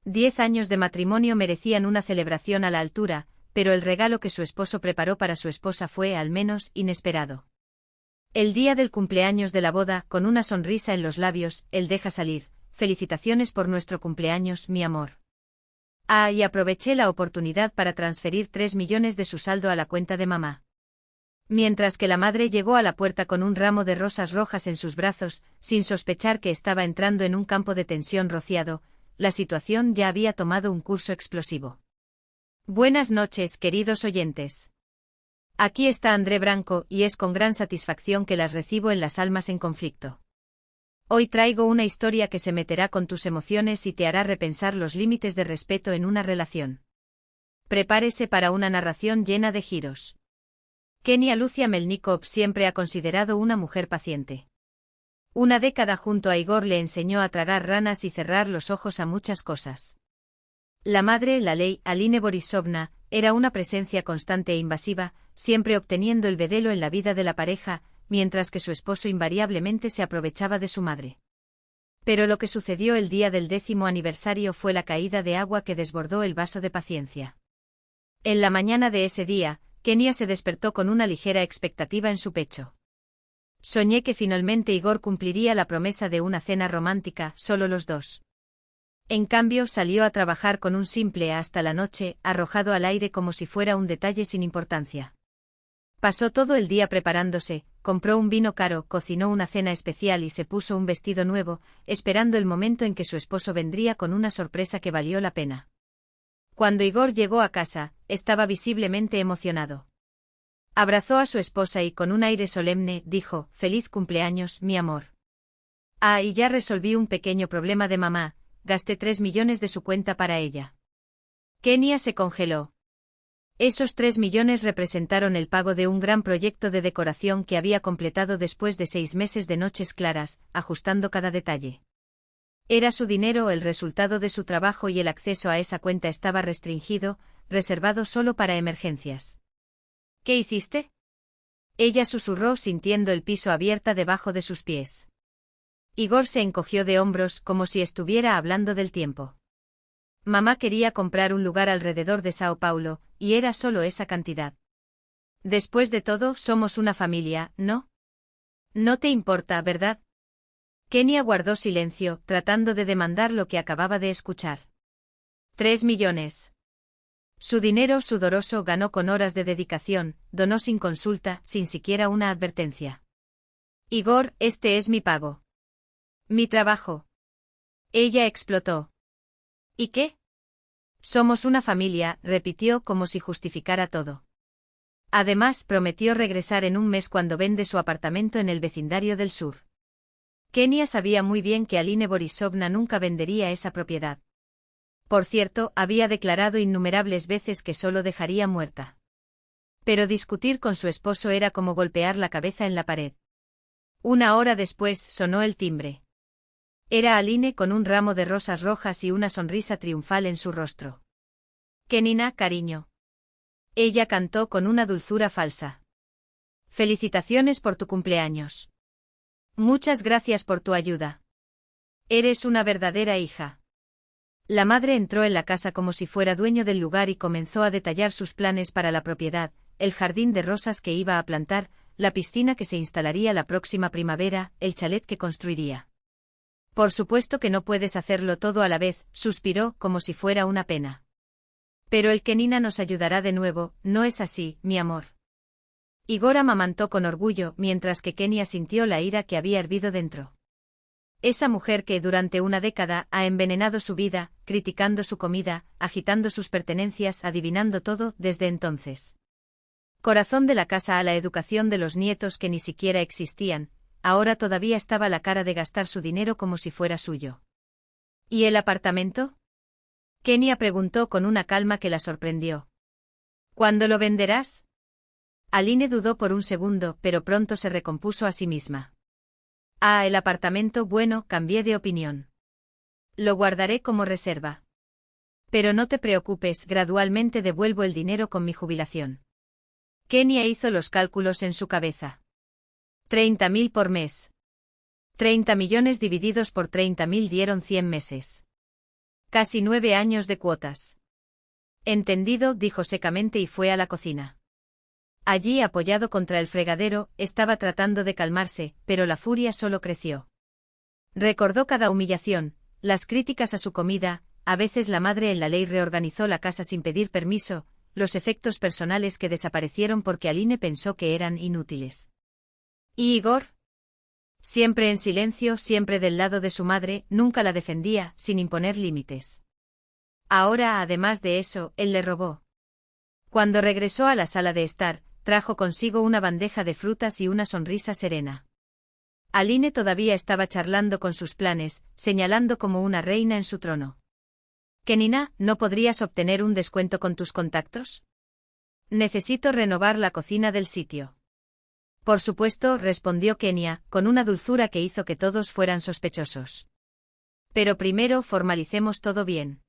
10 años de matrimonio merecían una celebración a la altura, pero el regalo que su esposo preparó para su esposa fue, al menos, inesperado. El día del cumpleaños de la boda, con una sonrisa en los labios, él deja salir: «Felicitaciones por nuestro cumpleaños, mi amor». Y aproveché la oportunidad para transferir 3 millones de su saldo a la cuenta de mamá. Mientras que la madre llegó a la puerta con un ramo de rosas rojas en sus brazos, sin sospechar que estaba entrando en un campo de tensión rociado, la situación ya había tomado un curso explosivo. Buenas noches, queridos oyentes. Aquí está André Branco, y es con gran satisfacción que las recibo en Las Almas en Conflicto. Hoy traigo una historia que se meterá con tus emociones y te hará repensar los límites de respeto en una relación. Prepárese para una narración llena de giros. Kenia Lucia Melnikov siempre ha considerado una mujer paciente. Una década junto a Igor le enseñó a tragar ranas y cerrar los ojos a muchas cosas. La madre, la ley, Aline Borisovna, era una presencia constante e invasiva, siempre obteniendo el bedelo en la vida de la pareja, mientras que su esposo invariablemente se aprovechaba de su madre. Pero lo que sucedió el día del 10º aniversario fue la caída de agua que desbordó el vaso de paciencia. En la mañana de ese día, Kenia se despertó con una ligera expectativa en su pecho. Soñé que finalmente Igor cumpliría la promesa de una cena romántica, solo los dos. En cambio, salió a trabajar con un simple hasta la noche, arrojado al aire como si fuera un detalle sin importancia. Pasó todo el día preparándose, compró un vino caro, cocinó una cena especial y se puso un vestido nuevo, esperando el momento en que su esposo vendría con una sorpresa que valió la pena. Cuando Igor llegó a casa, estaba visiblemente emocionado. Abrazó a su esposa y con un aire solemne dijo: «Feliz cumpleaños, mi amor». Y ya resolví un pequeño problema de mamá, gasté 3 millones de su cuenta para ella. Kenia se congeló. Esos 3 millones representaron el pago de un gran proyecto de decoración que había completado después de 6 meses de noches claras, ajustando cada detalle. Era su dinero, el resultado de su trabajo, y el acceso a esa cuenta estaba restringido, reservado solo para emergencias. «¿Qué hiciste?», ella susurró sintiendo el piso abierta debajo de sus pies. Igor se encogió de hombros como si estuviera hablando del tiempo. Mamá quería comprar un lugar alrededor de Sao Paulo, y era solo esa cantidad. Después de todo, somos una familia, ¿no? No te importa, ¿verdad? Kenia guardó silencio, tratando de demandar lo que acababa de escuchar. 3 millones. Su dinero sudoroso ganó con horas de dedicación, donó sin consulta, sin siquiera una advertencia. Igor, este es mi pago. Mi trabajo. Ella explotó. ¿Y qué? Somos una familia, repitió como si justificara todo. Además, prometió regresar en un mes cuando vende su apartamento en el vecindario del sur. Kenia sabía muy bien que Aline Borisovna nunca vendería esa propiedad. Por cierto, había declarado innumerables veces que solo dejaría muerta. Pero discutir con su esposo era como golpear la cabeza en la pared. 1 hora después sonó el timbre. Era Aline con un ramo de rosas rojas y una sonrisa triunfal en su rostro. «Kenina, cariño». Ella cantó con una dulzura falsa. «Felicitaciones por tu cumpleaños. Muchas gracias por tu ayuda. Eres una verdadera hija». La madre entró en la casa como si fuera dueño del lugar y comenzó a detallar sus planes para la propiedad: el jardín de rosas que iba a plantar, la piscina que se instalaría la próxima primavera, el chalet que construiría. «Por supuesto que no puedes hacerlo todo a la vez», suspiró, como si fuera una pena. «Pero el Kenina nos ayudará de nuevo, ¿no es así, mi amor?». Igor amamantó con orgullo, mientras que Kenia sintió la ira que había hervido dentro. Esa mujer que durante una década ha envenenado su vida, criticando su comida, agitando sus pertenencias, adivinando todo desde entonces. Corazón de la casa a la educación de los nietos que ni siquiera existían, ahora todavía estaba la cara de gastar su dinero como si fuera suyo. ¿Y el apartamento?, Kenia preguntó con una calma que la sorprendió. «¿Cuándo lo venderás?». Aline dudó por un segundo, pero pronto se recompuso a sí misma. El apartamento, bueno, cambié de opinión. Lo guardaré como reserva. Pero no te preocupes, gradualmente devuelvo el dinero con mi jubilación. Kenia hizo los cálculos en su cabeza. 30.000 por mes. 30 millones divididos por 30.000 dieron 100 meses. Casi 9 años de cuotas. Entendido, dijo secamente y fue a la cocina. Allí, apoyado contra el fregadero, estaba tratando de calmarse, pero la furia solo creció. Recordó cada humillación, las críticas a su comida, a veces la madre en la ley reorganizó la casa sin pedir permiso, los efectos personales que desaparecieron porque Aline pensó que eran inútiles. ¿Y Igor? Siempre en silencio, siempre del lado de su madre, nunca la defendía, sin imponer límites. Ahora, además de eso, él le robó. Cuando regresó a la sala de estar, trajo consigo una bandeja de frutas y una sonrisa serena. Aline todavía estaba charlando con sus planes, señalando como una reina en su trono. «Kenina, ¿no podrías obtener un descuento con tus contactos? Necesito renovar la cocina del sitio». Por supuesto, respondió Kenia, con una dulzura que hizo que todos fueran sospechosos. Pero primero formalicemos todo bien.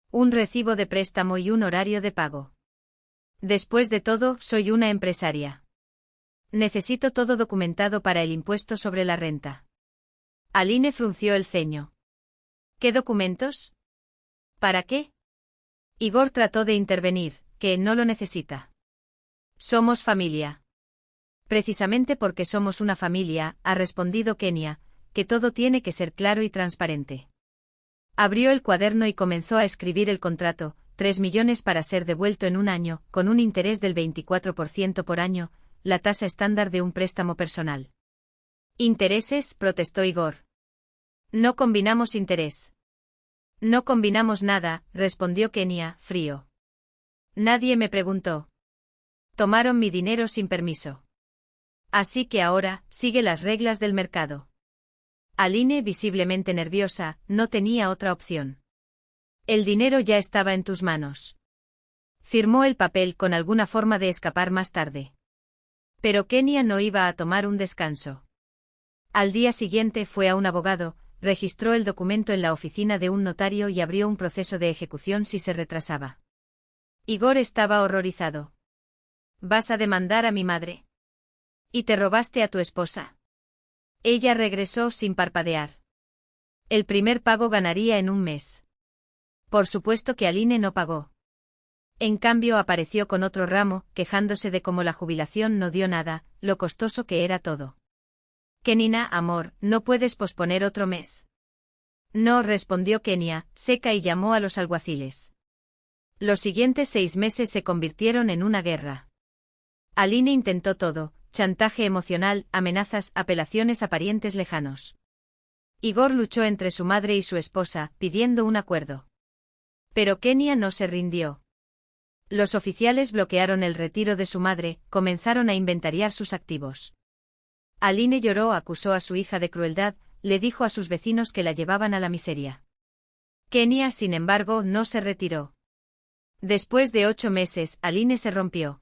Un recibo de préstamo y un horario de pago. Después de todo, soy una empresaria. Necesito todo documentado para el impuesto sobre la renta. Aline frunció el ceño. ¿Qué documentos? ¿Para qué? Igor trató de intervenir, que no lo necesita. Somos familia. Precisamente porque somos una familia, ha respondido Kenia, que todo tiene que ser claro y transparente. Abrió el cuaderno y comenzó a escribir el contrato, 3 millones para ser devuelto en un año, con un interés del 24% por año, la tasa estándar de un préstamo personal. ¿Intereses?, protestó Igor. No combinamos interés. No combinamos nada, respondió Kenia, frío. Nadie me preguntó. Tomaron mi dinero sin permiso. Así que ahora, sigue las reglas del mercado. Aline, visiblemente nerviosa, no tenía otra opción. El dinero ya estaba en tus manos. Firmó el papel con alguna forma de escapar más tarde. Pero Kenia no iba a tomar un descanso. Al día siguiente fue a un abogado, registró el documento en la oficina de un notario y abrió un proceso de ejecución si se retrasaba. Igor estaba horrorizado. ¿Vas a demandar a mi madre? ¿Y te robaste a tu esposa? Ella regresó sin parpadear. El primer pago ganaría en un mes. Por supuesto que Aline no pagó. En cambio apareció con otro ramo, quejándose de cómo la jubilación no dio nada, lo costoso que era todo. Kenina, amor, ¿no puedes posponer otro mes? No, respondió Kenia, seca, y llamó a los alguaciles. Los siguientes 6 meses se convirtieron en una guerra. Aline intentó todo, chantaje emocional, amenazas, apelaciones a parientes lejanos. Igor luchó entre su madre y su esposa, pidiendo un acuerdo. Pero Kenia no se rindió. Los oficiales bloquearon el retiro de su madre, comenzaron a inventariar sus activos. Aline lloró, acusó a su hija de crueldad, le dijo a sus vecinos que la llevaban a la miseria. Kenia, sin embargo, no se retiró. Después de 8 meses, Aline se rompió.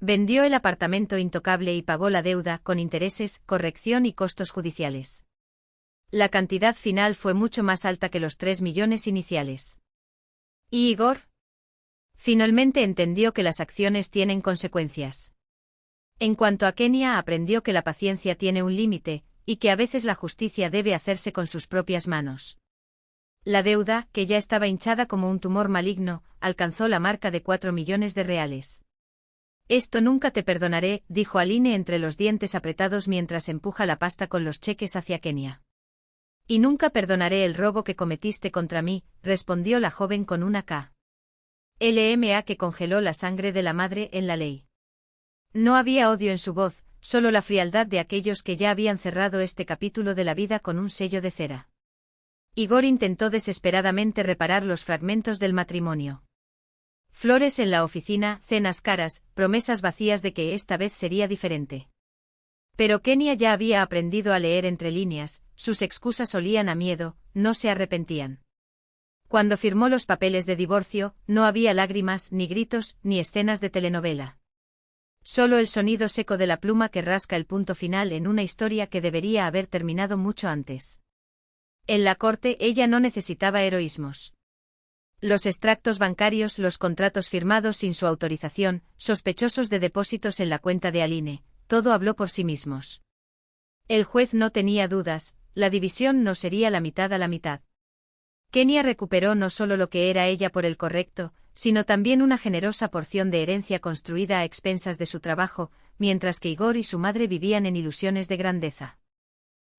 Vendió el apartamento intocable y pagó la deuda, con intereses, corrección y costos judiciales. La cantidad final fue mucho más alta que los 3 millones iniciales. ¿Y Igor? Finalmente entendió que las acciones tienen consecuencias. En cuanto a Kenia, aprendió que la paciencia tiene un límite, y que a veces la justicia debe hacerse con sus propias manos. La deuda, que ya estaba hinchada como un tumor maligno, alcanzó la marca de 4 millones de reales. Esto nunca te perdonaré, dijo Aline entre los dientes apretados mientras empuja la pasta con los cheques hacia Kenia. Y nunca perdonaré el robo que cometiste contra mí, respondió la joven con una K. LMA que congeló la sangre de la madre en la ley. No había odio en su voz, solo la frialdad de aquellos que ya habían cerrado este capítulo de la vida con un sello de cera. Igor intentó desesperadamente reparar los fragmentos del matrimonio. Flores en la oficina, cenas caras, promesas vacías de que esta vez sería diferente. Pero Kenia ya había aprendido a leer entre líneas, sus excusas olían a miedo, no se arrepentían. Cuando firmó los papeles de divorcio, no había lágrimas, ni gritos, ni escenas de telenovela. Solo el sonido seco de la pluma que rasca el punto final en una historia que debería haber terminado mucho antes. En la corte ella no necesitaba heroísmos. Los extractos bancarios, los contratos firmados sin su autorización, sospechosos de depósitos en la cuenta de Aline, todo habló por sí mismos. El juez no tenía dudas, la división no sería la mitad a la mitad. Kenia recuperó no solo lo que era ella por el correcto, sino también una generosa porción de herencia construida a expensas de su trabajo, mientras que Igor y su madre vivían en ilusiones de grandeza.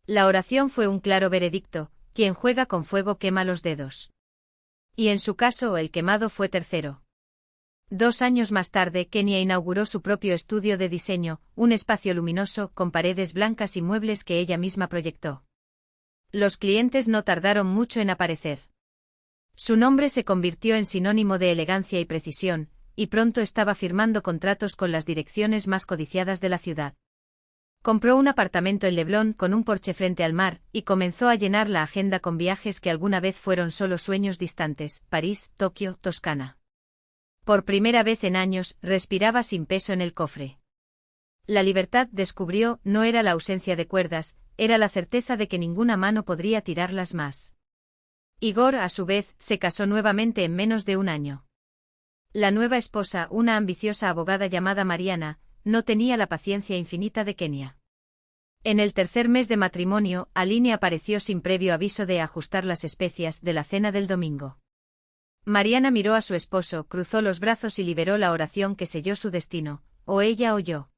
La oración fue un claro veredicto: quien juega con fuego quema los dedos. Y en su caso el quemado fue tercero. 2 años más tarde Kenia inauguró su propio estudio de diseño, un espacio luminoso, con paredes blancas y muebles que ella misma proyectó. Los clientes no tardaron mucho en aparecer. Su nombre se convirtió en sinónimo de elegancia y precisión, y pronto estaba firmando contratos con las direcciones más codiciadas de la ciudad. Compró un apartamento en Leblon con un porche frente al mar, y comenzó a llenar la agenda con viajes que alguna vez fueron solo sueños distantes: París, Tokio, Toscana. Por primera vez en años, respiraba sin peso en el cofre. La libertad, descubrió, no era la ausencia de cuerdas, era la certeza de que ninguna mano podría tirarlas más. Igor, a su vez, se casó nuevamente en menos de un año. La nueva esposa, una ambiciosa abogada llamada Mariana, no tenía la paciencia infinita de Kenia. En el tercer mes de matrimonio, Aline apareció sin previo aviso de ajustar las especias de la cena del domingo. Mariana miró a su esposo, cruzó los brazos y liberó la oración que selló su destino: o ella o yo.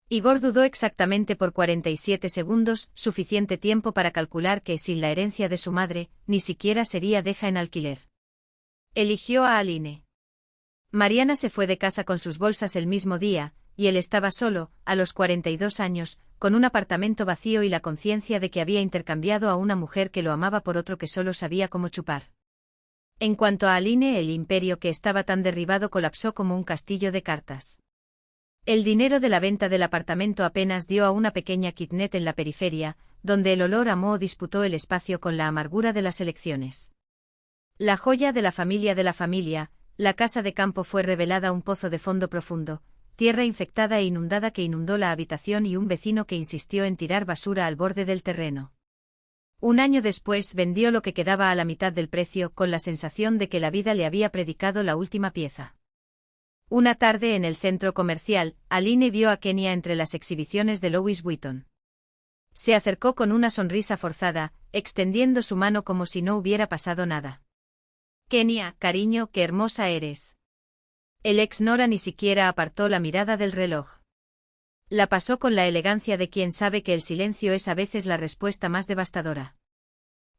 Igor dudó exactamente por 47 segundos, suficiente tiempo para calcular que, sin la herencia de su madre, ni siquiera sería deja en alquiler. Eligió a Aline. Mariana se fue de casa con sus bolsas el mismo día, y él estaba solo, a los 42 años, con un apartamento vacío y la conciencia de que había intercambiado a una mujer que lo amaba por otro que solo sabía cómo chupar. En cuanto a Aline, el imperio que estaba tan derribado colapsó como un castillo de cartas. El dinero de la venta del apartamento apenas dio a una pequeña kitnet en la periferia, donde el olor a moho disputó el espacio con la amargura de las elecciones. La joya de la familia, la casa de campo fue revelada un pozo de fondo profundo, tierra infectada e inundada que inundó la habitación y un vecino que insistió en tirar basura al borde del terreno. Un año después vendió lo que quedaba a la mitad del precio, con la sensación de que la vida le había predicado la última pieza. Una tarde en el centro comercial, Aline vio a Kenia entre las exhibiciones de Louis Vuitton. Se acercó con una sonrisa forzada, extendiendo su mano como si no hubiera pasado nada. Kenia, cariño, qué hermosa eres. El ex Nora ni siquiera apartó la mirada del reloj. La pasó con la elegancia de quien sabe que el silencio es a veces la respuesta más devastadora.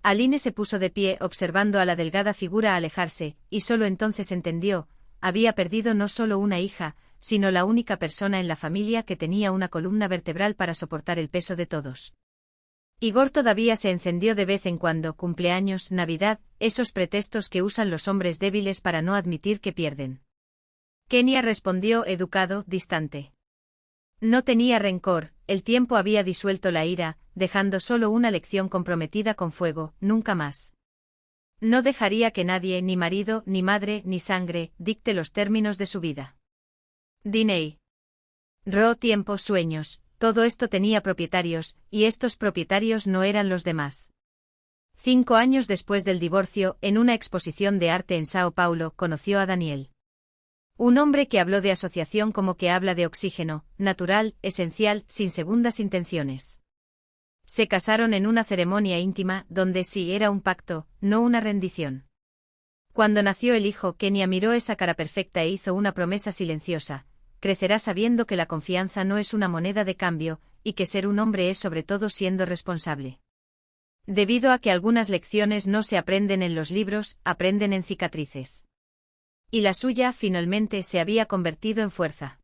Aline se puso de pie observando a la delgada figura alejarse, y solo entonces entendió: había perdido no solo una hija, sino la única persona en la familia que tenía una columna vertebral para soportar el peso de todos. Igor todavía se encendió de vez en cuando: cumpleaños, Navidad, esos pretextos que usan los hombres débiles para no admitir que pierden. Kenia respondió educado, distante. No tenía rencor, el tiempo había disuelto la ira, dejando solo una lección comprometida con fuego: nunca más. No dejaría que nadie, ni marido, ni madre, ni sangre, dicte los términos de su vida. Diney. Tiempo, sueños, todo esto tenía propietarios, y estos propietarios no eran los demás. 5 años después del divorcio, en una exposición de arte en Sao Paulo, conoció a Daniel. Un hombre que habló de asociación como que habla de oxígeno, natural, esencial, sin segundas intenciones. Se casaron en una ceremonia íntima, donde sí era un pacto, no una rendición. Cuando nació el hijo, Kenia miró esa cara perfecta e hizo una promesa silenciosa: crecerá sabiendo que la confianza no es una moneda de cambio, y que ser un hombre es sobre todo siendo responsable. Debido a que algunas lecciones no se aprenden en los libros, aprenden en cicatrices. Y la suya, finalmente, se había convertido en fuerza.